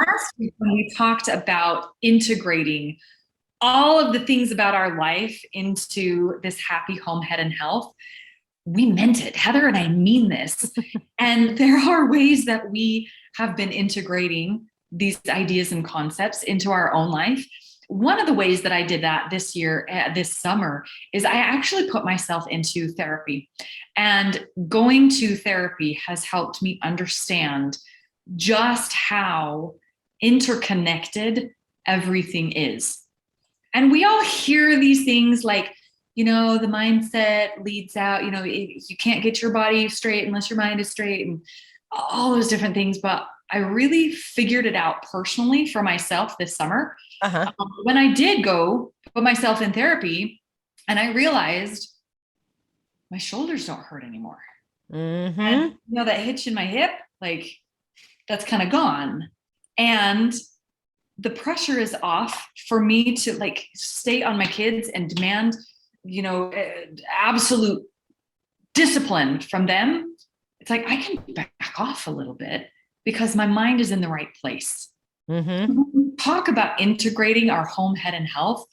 last week when we talked about integrating all of the things about our life into this happy home, head, and health, we meant it. Heather and I mean this. And there are ways that we have been integrating these ideas and concepts into our own life. One of the ways that I did that this year, this summer, is I actually put myself into therapy. And going to therapy has helped me understand just how interconnected everything is. And we all hear these things like, the mindset leads out, you can't get your body straight unless your mind is straight, and all those different things. But I really figured it out personally for myself this summer. Uh-huh. When I did go put myself in therapy, and I realized my shoulders don't hurt anymore. Mm-hmm. And that hitch in my hip, like, that's kind of gone. And the pressure is off for me to like stay on my kids and demand, absolute discipline from them. It's like I can back off a little bit because my mind is in the right place. Mm-hmm. Talk about integrating our home, head, and health.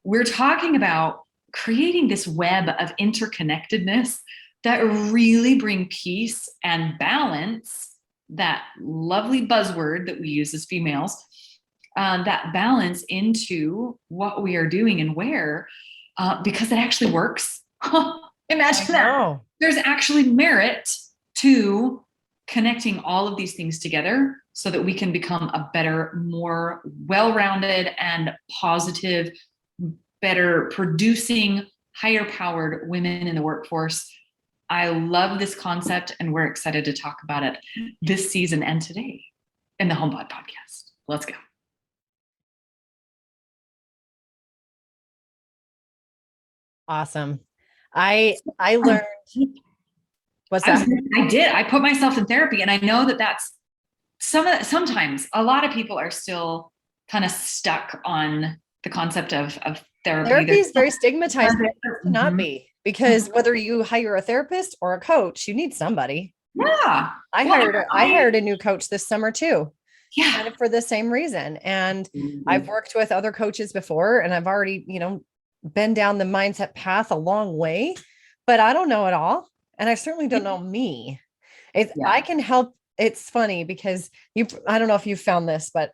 We're talking about creating this web of interconnectedness that really bring peace and balance, that lovely buzzword that we use as females, that balance into what we are doing and where, because it actually works. Imagine that. There's actually merit to connecting all of these things together so that we can become a better, more well-rounded and positive, better producing, higher powered women in the workforce. I love this concept, and we're excited to talk about it this season and today in the HomePod podcast. Let's go. Awesome. I learned what's that? I did. I put myself in therapy, and I know that that's sometimes a lot of people are still kind of stuck on the concept of therapy. Therapy is very stigmatized. It should not Mhm. be, because whether you hire a therapist or a coach, you need somebody. Yeah. I hired a new coach this summer too. Yeah. Kind of for the same reason. And I've worked with other coaches before, and I've already, been down the mindset path a long way, but I don't know it all. And I certainly don't know me. I can help. It's funny because I don't know if you found this, but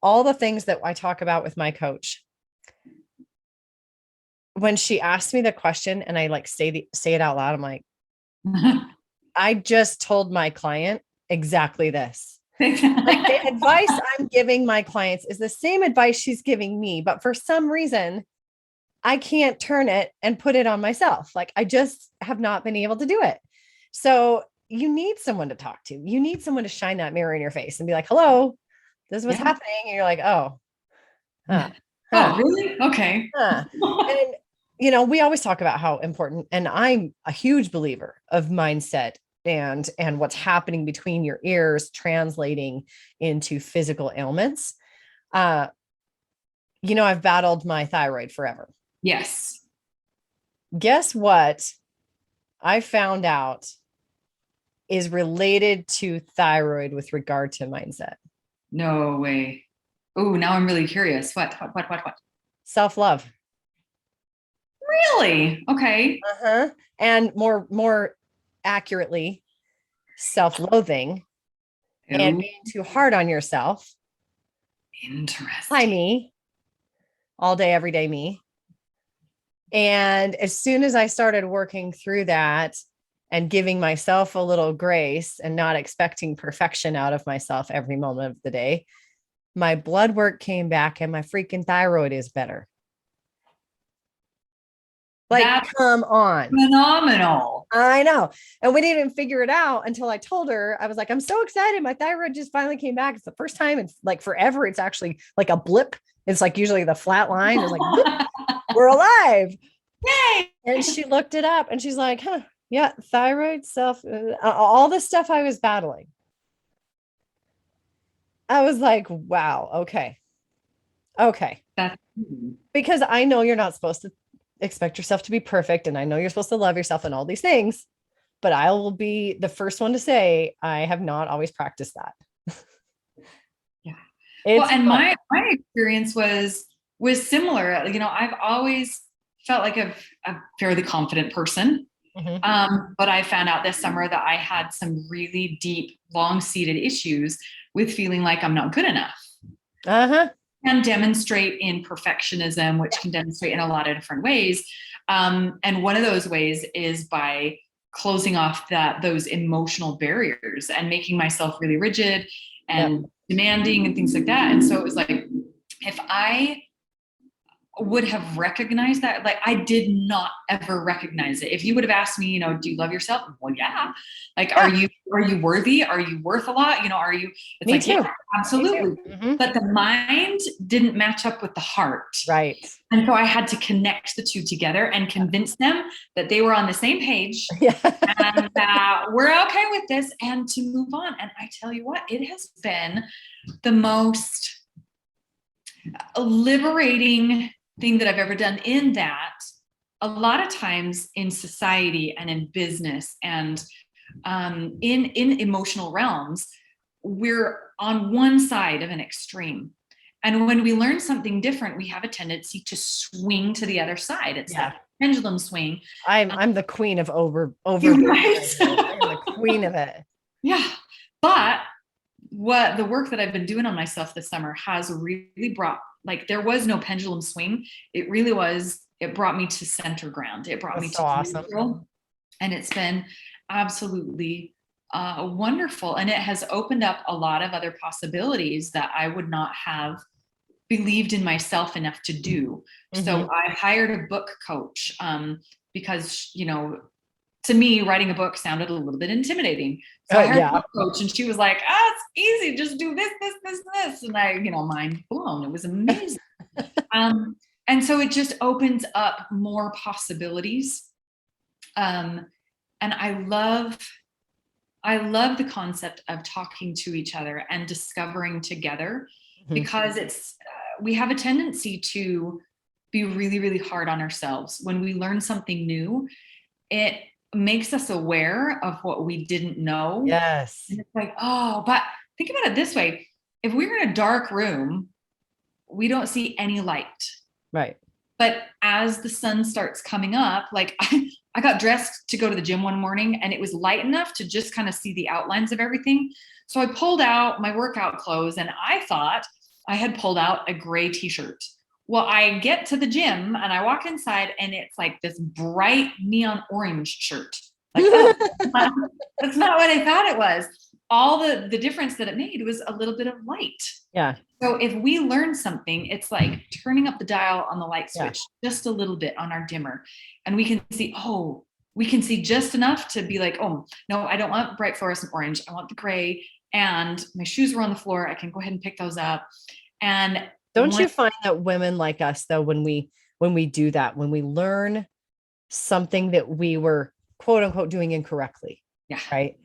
all the things that I talk about with my coach, when she asked me the question and I like say it out loud, I'm like, I just told my client exactly this. Like the advice I'm giving my clients is the same advice she's giving me, but for some reason, I can't turn it and put it on myself. Like I just have not been able to do it. So you need someone to talk to. You need someone to shine that mirror in your face and be like, hello, this is what's happening. And you're like, oh, oh, really? Okay. And, we always talk about how important, and I'm a huge believer of mindset and what's happening between your ears translating into physical ailments. I've battled my thyroid forever. Yes. Guess what? I found out is related to thyroid with regard to mindset. No way. Oh, now I'm really curious. What? Self-love. Really? Okay. Uh-huh. And more accurately, self-loathing and being too hard on yourself. Interesting. Hi, me. All day, every day, me. And as soon as I started working through that and giving myself a little grace and not expecting perfection out of myself every moment of the day, my blood work came back and my freaking thyroid is better. Like, that's come on. Phenomenal. I know. And we didn't figure it out until I told her. I was like, I'm so excited. My thyroid just finally came back. It's the first time in like forever. It's actually like a blip. It's like usually the flat line is like, we're alive. Yay. And she looked it up and she's like, yeah, thyroid self, all the stuff I was battling. I was like, wow. Okay. Because I know you're not supposed to expect yourself to be perfect. And I know you're supposed to love yourself and all these things, but I will be the first one to say, I have not always practiced that. Yeah. Well, It's and fun. my experience was similar. You know, I've always felt like a fairly confident person. Mhm. But I found out this summer that I had some really deep, long-seated issues with feeling like I'm not good enough. Uh-huh. Can demonstrate in perfectionism, which can demonstrate in a lot of different ways. And one of those ways is by closing off those emotional barriers and making myself really rigid Yep. and demanding and things like that. And so it was like, if I would have recognized that, like, I did not ever recognize it. If you would have asked me, you know, do you love yourself? Well, yeah. Like, Yeah. are you worthy? Are you worth a lot? You know, are you, it's Me like, yeah, too. Me too. absolutely. Mhm. But the mind didn't match up with the heart. Right. And so I had to connect the two together and convince them that they were on the same page Yeah. and we're okay with this and to move on. And I tell you what, it has been the most liberating thing that I've ever done, in that a lot of times in society and in business and in emotional realms, we're on one side of an extreme. And when we learn something different, we have a tendency to swing to the other side. It's Yeah. that pendulum swing. I'm the queen of over You're I right. am the queen of it. Yeah. But what the work that I've been doing on myself this summer has really brought, like, there was no pendulum swing. It really was, it brought me to center ground. It brought me That's so to awesome. neutral. And it's been absolutely wonderful. And it has opened up a lot of other possibilities that I would not have believed in myself enough to do. So Mhm. I hired a book coach because, you know, to me, writing a book sounded a little bit intimidating. So I hired a Yeah. book coach and she was like, ah, it's easy. Just do this, this, this, this. And I, you know, mind blown. It was amazing. Um, and so it just opens up more possibilities. Um, and I love the concept of talking to each other and discovering together, Mhm. because we have a tendency to be really, really hard on ourselves. When we learn something new, it makes us aware of what we didn't know. Yes. And it's like, oh, but think about it this way. If we're in a dark room, we don't see any light. Right. But as the sun starts coming up, like I got dressed to go to the gym one morning and it was light enough to just kind of see the outlines of everything. So I pulled out my workout clothes and I thought I had pulled out a gray t-shirt. Well, I get to the gym and I walk inside and it's like this bright neon orange shirt. Like, oh, that's not what I thought it was. All the difference that it made was a little bit of light. Yeah. So if we learn something, it's like turning up the dial on the light Yeah. switch just a little bit on our dimmer. And we can see, oh, we can see just enough to be like, oh, no, I don't want bright fluorescent orange. I want the gray. And my shoes were on the floor. I can go ahead and pick those up. And Don't one, you find that women like us though, when we do that, when we learn something that we were quote unquote doing incorrectly, yeah. right?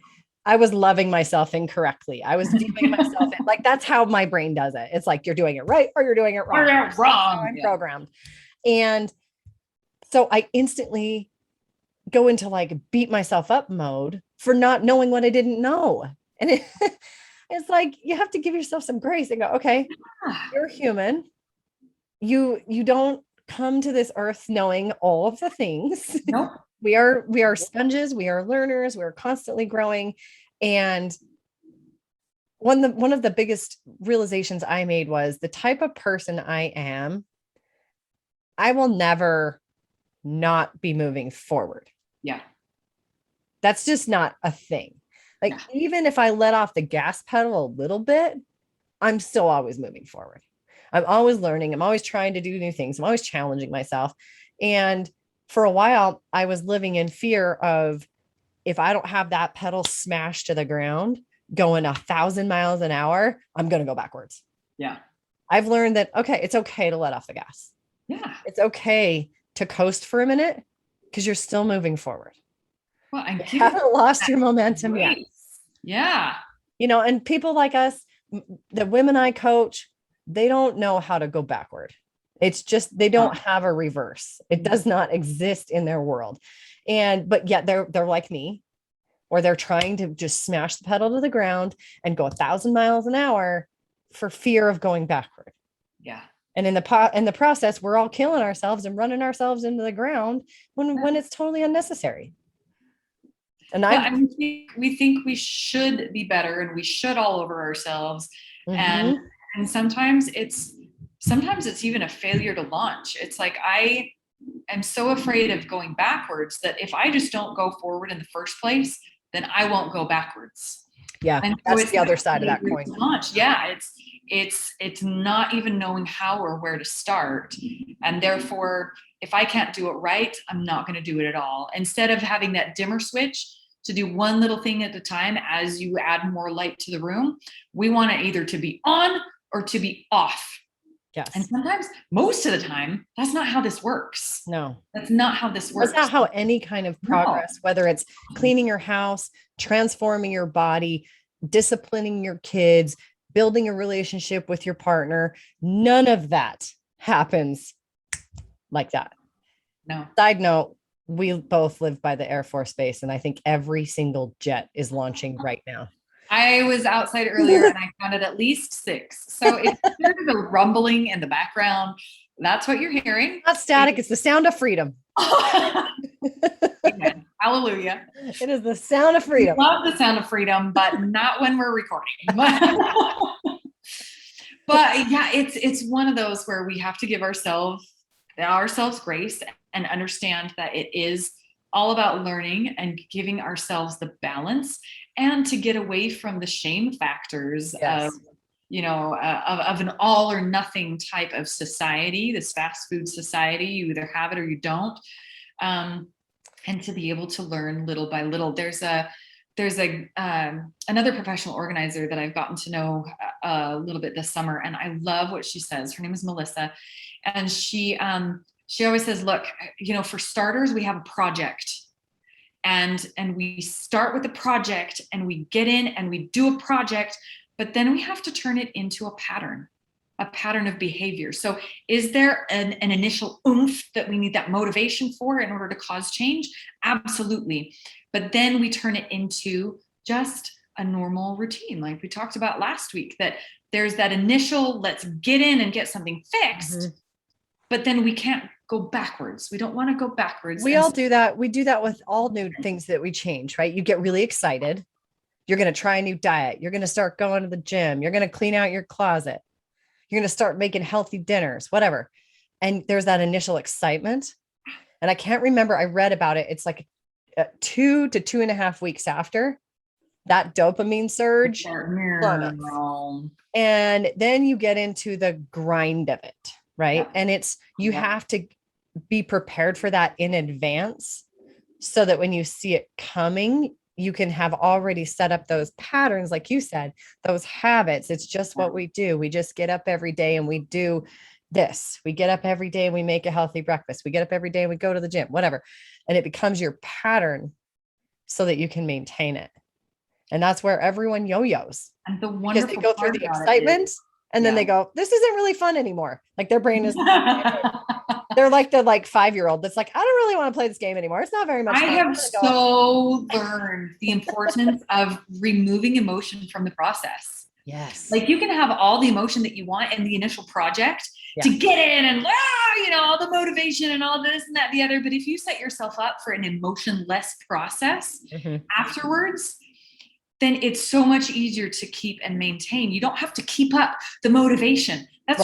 I was loving myself incorrectly. I was viewing myself like that's how my brain does it. It's like you're doing it right or you're doing it Or wrong. you're That's how wrong. I'm Yeah. programmed. And so I instantly go into like beat myself up mode for not knowing what I didn't know. And it's like you have to give yourself some grace and go, okay, you're human. You don't come to this earth knowing all of the things. Nope. We are sponges, we are learners, we're constantly growing. And one of the biggest realizations I made was the type of person I am, I will never not be moving forward. Yeah. That's just not a thing. Like Yeah. even if I let off the gas pedal a little bit, I'm still always moving forward. I'm always learning. I'm always trying to do new things. I'm always challenging myself. And for a while, I was living in fear of if I don't have that pedal smashed to the ground going 1,000 miles an hour, I'm going to go backwards. Yeah. I've learned that, okay, it's okay to let off the gas. Yeah. It's okay to coast for a minute because you're still moving forward. Well, and You haven't lost your momentum yet. Yeah. You know, and people like us, the women I coach, they don't know how to go backward. It's just they don't have a reverse. It does not exist in their world. But yet they're like me, or they're trying to just smash the pedal to the ground and go 1,000 miles an hour. for fear of going backward. Yeah. And in the process, we're all killing ourselves and running ourselves into the ground when it's totally unnecessary. And we think we should be better and we should all over ourselves. And sometimes it's even a failure to launch. It's like, I am so afraid of going backwards that if I just don't go forward in the first place, then I won't go backwards. Yeah. And so that's the other side of that coin. Launch. Yeah. It's not even knowing how or where to start. And therefore, if I can't do it right, I'm not going to do it at all. Instead of having that dimmer switch to do one little thing at a time, as you add more light to the room, we want it either to be on or to be off. Yes. And sometimes, most of the time, that's not how this works. No, that's not how this works. That's not how any kind of progress, whether it's cleaning your house, transforming your body, disciplining your kids, building a relationship with your partner, none of that happens like that. No. Side note, we both live by the Air Force Base, and I think every single jet is launching right now. I was outside earlier and I counted at least 6. So if there's a rumbling in the background, that's what you're hearing. Not static, it's the sound of freedom. Amen. Hallelujah. It is the sound of freedom. We love the sound of freedom, but not when we're recording. But yeah, it's one of those where we have to give ourselves grace and understand that it is all about learning and giving ourselves the balance, and to get away from the shame factors of an all or nothing type of society, this fast food society. You either have it or you don't. And to be able to learn little by little. There's another professional organizer that I've gotten to know a little bit this summer, and I love what she says. Her name is Melissa, and she always says, look, for starters, we have a project, and we start with a project, and we get in and we do a project, but then we have to turn it into a pattern of behavior. So is there an initial oomph that we need that motivation for in order to cause change? Absolutely. But then we turn it into just a normal routine. Like we talked about last week, that there's that initial, let's get in and get something fixed, but then we can't go backwards. We don't want to go backwards. We all do that. We do that with all new things that we change, right? You get really excited. You're going to try a new diet. You're going to start going to the gym. You're going to clean out your closet. You're going to start making healthy dinners, whatever. And there's that initial excitement. And I can't remember, I read about it. It's like 2 to 2.5 weeks after that dopamine surge plummets. And then you get into the grind of it, right? Yeah. And you have to be prepared for that in advance, so that when you see it coming, you can have already set up those patterns, like you said, those habits. It's just what we do. We just get up every day and we do this. We get up every day and we make a healthy breakfast. We get up every day and we go to the gym, whatever. And it becomes your pattern so that you can maintain it. And that's where everyone yo-yos. And the because they go through the excitement and then they go, this isn't really fun anymore. Like their brain is they're like the 5-year-old that's like, I don't really want to play this game anymore. It's not very much fun. I have so learned the importance of removing emotion from the process. Yes. Like you can have all the emotion that you want in the initial project to get in and, all the motivation and all this and that, the other. But if you set yourself up for an emotionless process afterwards, then it's so much easier to keep and maintain. You don't have to keep up the motivation. That's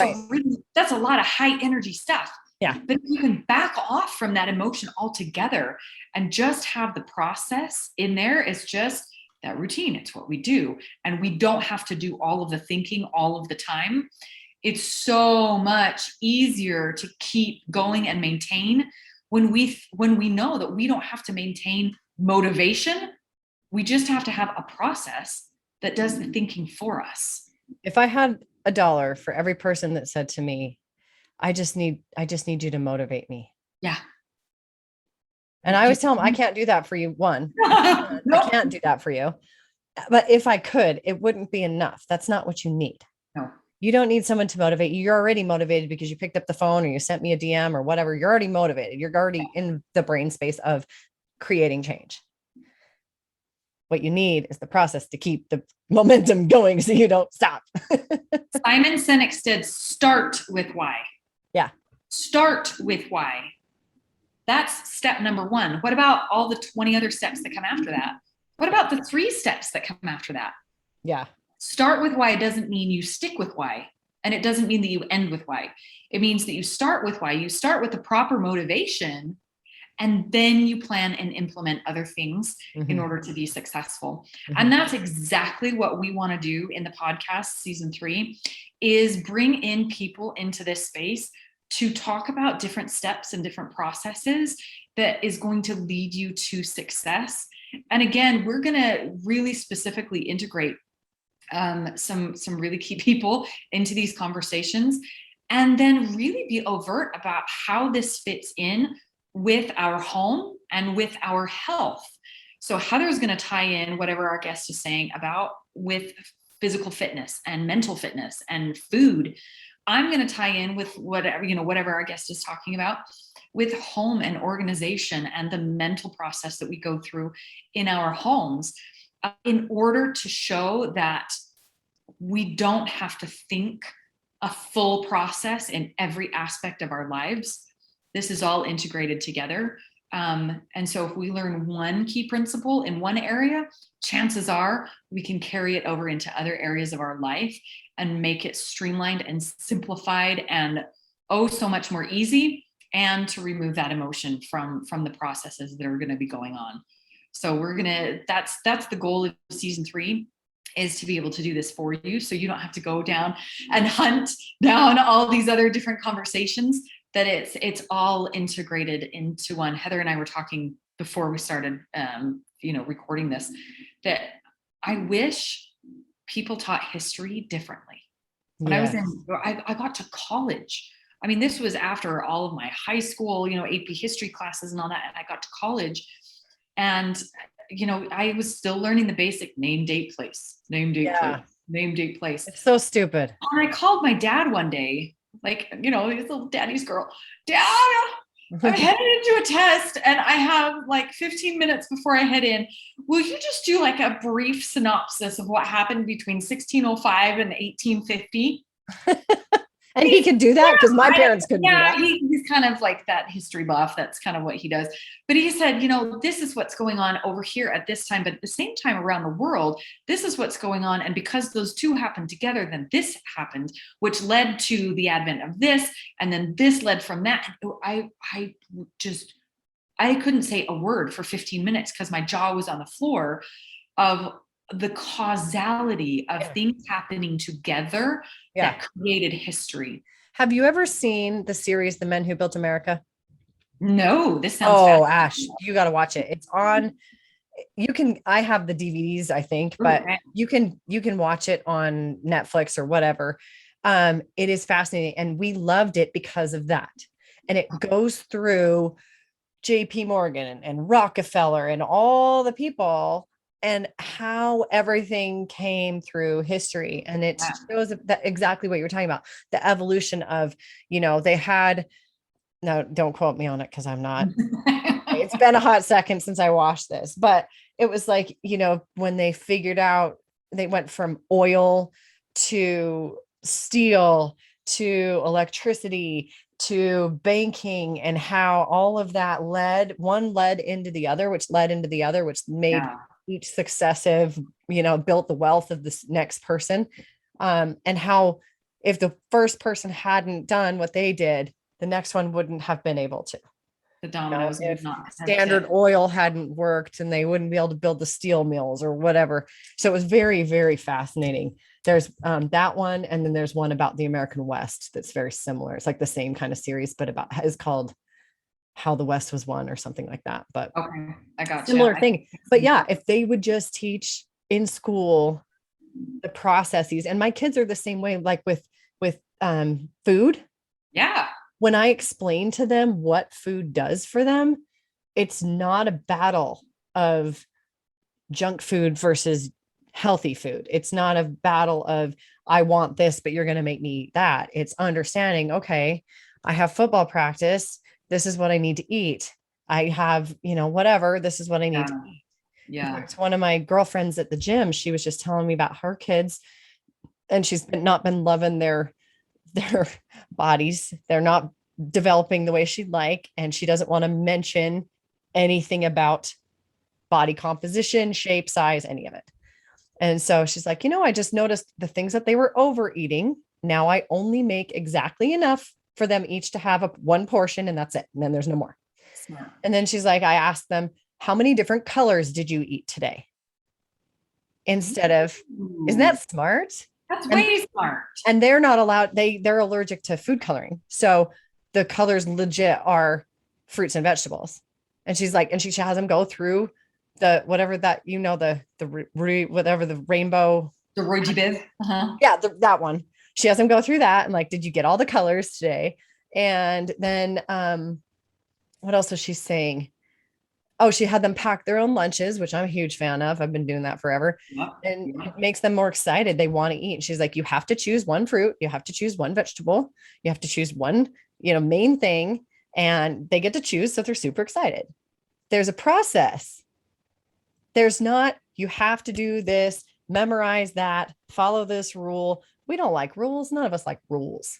that's a lot of high energy stuff. Yeah. But you can back off from that emotion altogether and just have the process in there. It's just that routine. It's what we do. And we don't have to do all of the thinking all of the time. It's so much easier to keep going and maintain when we know that we don't have to maintain motivation. We just have to have a process that does the thinking for us. If I had $1 for every person that said to me, I just need you to motivate me. Yeah. And I always tell them, I can't do that for you. I can't do that for you. But if I could, it wouldn't be enough. That's not what you need. No. You don't need someone to motivate you. You're already motivated because you picked up the phone or you sent me a DM or whatever. You're already motivated. You're already in the brain space of creating change. What you need is the process to keep the momentum going so you don't stop. Simon Sinek said, start with why. Yeah. Start with why. That's step number one. What about all the 20 other steps that come after that? What about the 3 steps that come after that? Yeah. Start with why doesn't mean you stick with why. And it doesn't mean that you end with why. It means that you start with why. You start with the proper motivation, and then you plan and implement other things in order to be successful. And that's exactly what we want to do in the podcast season 3, is bring in people into this space to talk about different steps and different processes that is going to lead you to success. And again, we're going to really specifically integrate some really key people into these conversations, and then really be overt about how this fits in with our home and with our health. So Heather's going to tie in whatever our guest is saying about with physical fitness and mental fitness and food. I'm going to tie in with whatever our guest is talking about with home and organization and the mental process that we go through in our homes, in order to show that we don't have to think a full process in every aspect of our lives. This is all integrated together. And so if we learn one key principle in one area, chances are we can carry it over into other areas of our life and make it streamlined and simplified and so much more easy, and to remove that emotion from the processes that are going to be going on. So that's the goal of season 3, is to be able to do this for you, so you don't have to go down and hunt down all these other different conversations, that it's all integrated into one. Heather and I were talking before we started recording this, that I wish people taught history differently. When I got to college, I mean, this was after all of my high school, AP history classes and all that, and I got to college, and I was still learning the basic name, date, place, name, date, place. It's so stupid. And I called my dad one day, like, this little daddy's girl. Dad, I'm headed into a test and I have like 15 minutes before I head in. Will you just do like a brief synopsis of what happened between 1605 and 1850? And he could do that because my parents couldn't do that. He's kind of like that history buff. That's kind of what he does. But he said, this is what's going on over here at this time, but at the same time around the world, this is what's going on. And because those two happened together, then this happened, which led to the advent of this. And then this led from that. I couldn't say a word for 15 minutes because my jaw was on the floor of the causality of things happening together that created history. Have you ever seen the series The Men Who Built America? No, this sounds Ash, you got to watch it. It's on. I have the DVDs, I think, but you can watch it on Netflix or whatever. It is fascinating, and we loved it because of that. And it goes through JP Morgan and Rockefeller and all the people, and how everything came through history. And it shows that exactly what you're talking about, the evolution of, they had, no, don't quote me on it, because I'm not, it's been a hot second since I watched this, but it was like, when they figured out, they went from oil to steel to electricity to banking, and how all of that led into the other, which led into the other, which made each successive, built the wealth of this next person. And how if the first person hadn't done what they did, the next one wouldn't have been able to. The dominoes if Standard Oil hadn't worked, and they wouldn't be able to build the steel mills or whatever. So it was very, very fascinating. There's that one. And then there's one about the American West that's very similar. It's like the same kind of series, but it's called How the West Was Won or something like that. But okay, I got similar thing. But yeah, if they would just teach in school the processes, and my kids are the same way, like with food. Yeah. When I explain to them what food does for them, it's not a battle of junk food versus healthy food. It's not a battle of, I want this, but you're going to make me eat that. It's understanding, okay, I have football practice. This is what I need to eat. I have, whatever, this is what I need to eat. Yeah. In fact, one of my girlfriends at the gym, she was just telling me about her kids, and she's not been loving their bodies. They're not developing the way she'd like, and she doesn't want to mention anything about body composition, shape, size, any of it. And so she's like, I just noticed the things that they were overeating. Now I only make exactly enough for them each to have one portion, and that's it. And then there's no more. Smart. And then she's like, I asked them, how many different colors did you eat today? Instead of, isn't that smart? That's way smart. And they're not allowed, they're allergic to food coloring. So the colors legit are fruits and vegetables. And she's like, and she has them go through the, whatever that, whatever the rainbow. The Roy G. Biv. Uh-huh. Yeah, that one. She has them go through that. And like, did you get all the colors today? And then, what else was she saying? Oh, she had them pack their own lunches, which I'm a huge fan of. I've been doing that forever. And it makes them more excited. They want to eat. She's like, you have to choose one fruit. You have to choose one vegetable. You have to choose one, main thing. And they get to choose. So they're super excited. There's a process. There's not, you have to do this, memorize that, follow this rule. We don't like rules. None of us like rules.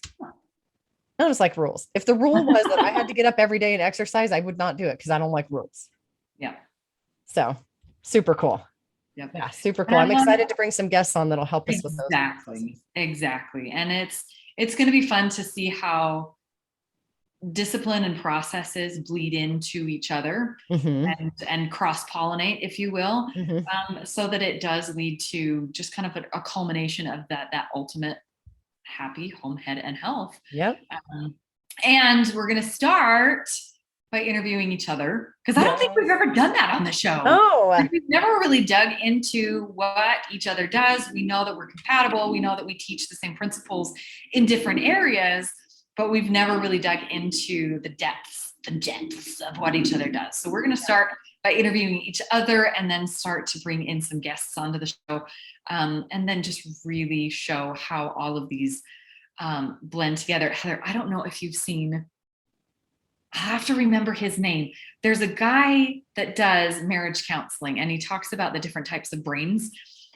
None of us like rules. If the rule was that I had to get up every day and exercise, I would not do it because I don't like rules. Yeah. So super cool. Yep. Yeah, super cool. I'm excited to bring some guests on that'll help us with those. Exactly. And it's going to be fun to see how discipline and processes bleed into each other and cross-pollinate, if you will, so that it does lead to just kind of a culmination of that ultimate happy home, head, and health. Yep. And we're going to start by interviewing each other, because I don't think we've ever done that on the show. Oh, we've never really dug into what each other does. We know that we're compatible. We know that we teach the same principles in different areas, but we've never really dug into the depths of what each other does. So we're going to start by interviewing each other and then start to bring in some guests onto the show, and then just really show how all of these blend together. Heather, I don't know if you've seen, I have to remember his name. There's a guy that does marriage counseling, and he talks about the different types of brains,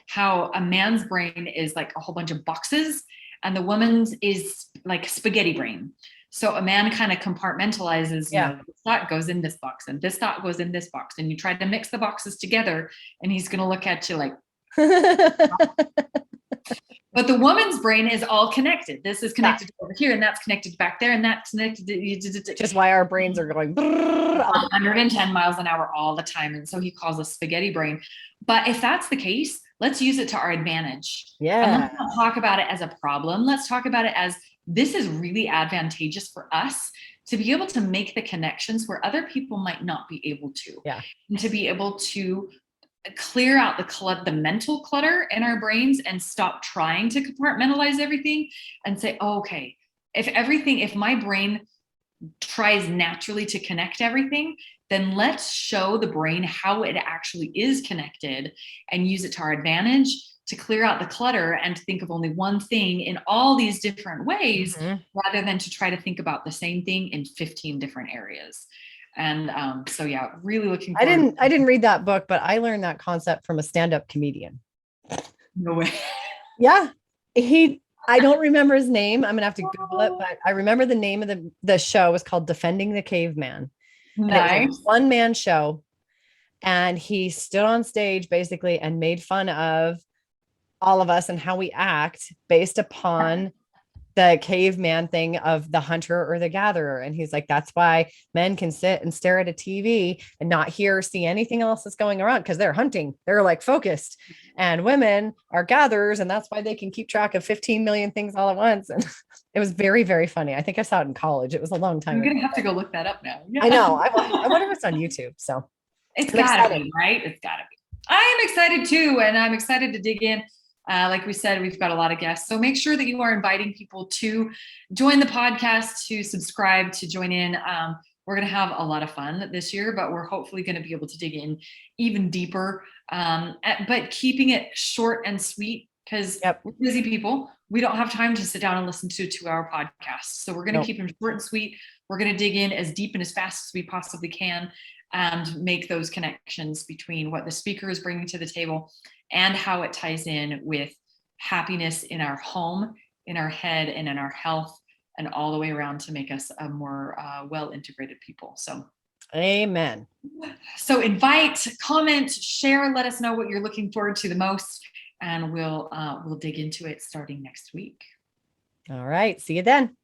how a man's brain is like a whole bunch of boxes and the woman's is like spaghetti brain. So a man kind of compartmentalizes, this thought goes in this box and this thought goes in this box. And you try to mix the boxes together and he's going to look at you like, but the woman's brain is all connected. This is connected over here and that's connected back there and that's connected to, just why our brains are going 110 miles an hour all the time. And so he calls us spaghetti brain. But if that's the case, let's use it to our advantage. Yeah. And let's not talk about it as a problem. Let's talk about it as this is really advantageous for us to be able to make the connections where other people might not be able to. Yeah. And to be able to clear out the mental clutter in our brains and stop trying to compartmentalize everything and say, oh, okay, if my brain tries naturally to connect everything, then let's show the brain how it actually is connected and use it to our advantage to clear out the clutter and to think of only one thing in all these different ways, rather than to try to think about the same thing in 15 different areas. And so, yeah, really looking forward. I didn't read that book, but I learned that concept from a stand-up comedian. No way. Yeah. I don't remember his name. I'm going to have to Google it, but I remember the name of the show was called Defending the Caveman. Nice. It was a one-man show. And he stood on stage basically and made fun of all of us and how we act based upon the caveman thing of the hunter or the gatherer. And he's like, that's why men can sit and stare at a TV and not hear or see anything else that's going around because they're hunting. They're like focused, and women are gatherers. And that's why they can keep track of 15 million things all at once. And it was very, very funny. I think I saw it in college. It was a long time ago. You're going to have to go look that up now. Yeah. I know. I wonder if it's on YouTube. So it's gotta be, right? It's gotta be. I am excited too. And I'm excited to dig in. Like we said, we've got a lot of guests. So make sure that you are inviting people to join the podcast, to subscribe, to join in. We're going to have a lot of fun this year, but we're hopefully going to be able to dig in even deeper, but keeping it short and sweet because we're busy people. We don't have time to sit down and listen to a 2-hour podcast. So we're going to keep them short and sweet. We're going to dig in as deep and as fast as we possibly can. and make those connections between what the speaker is bringing to the table and how it ties in with happiness in our home, in our head, and in our health, and all the way around to make us a more well-integrated people. So amen. So invite, comment, share, let us know what you're looking forward to the most, and we'll dig into it starting next week. All right. See you then.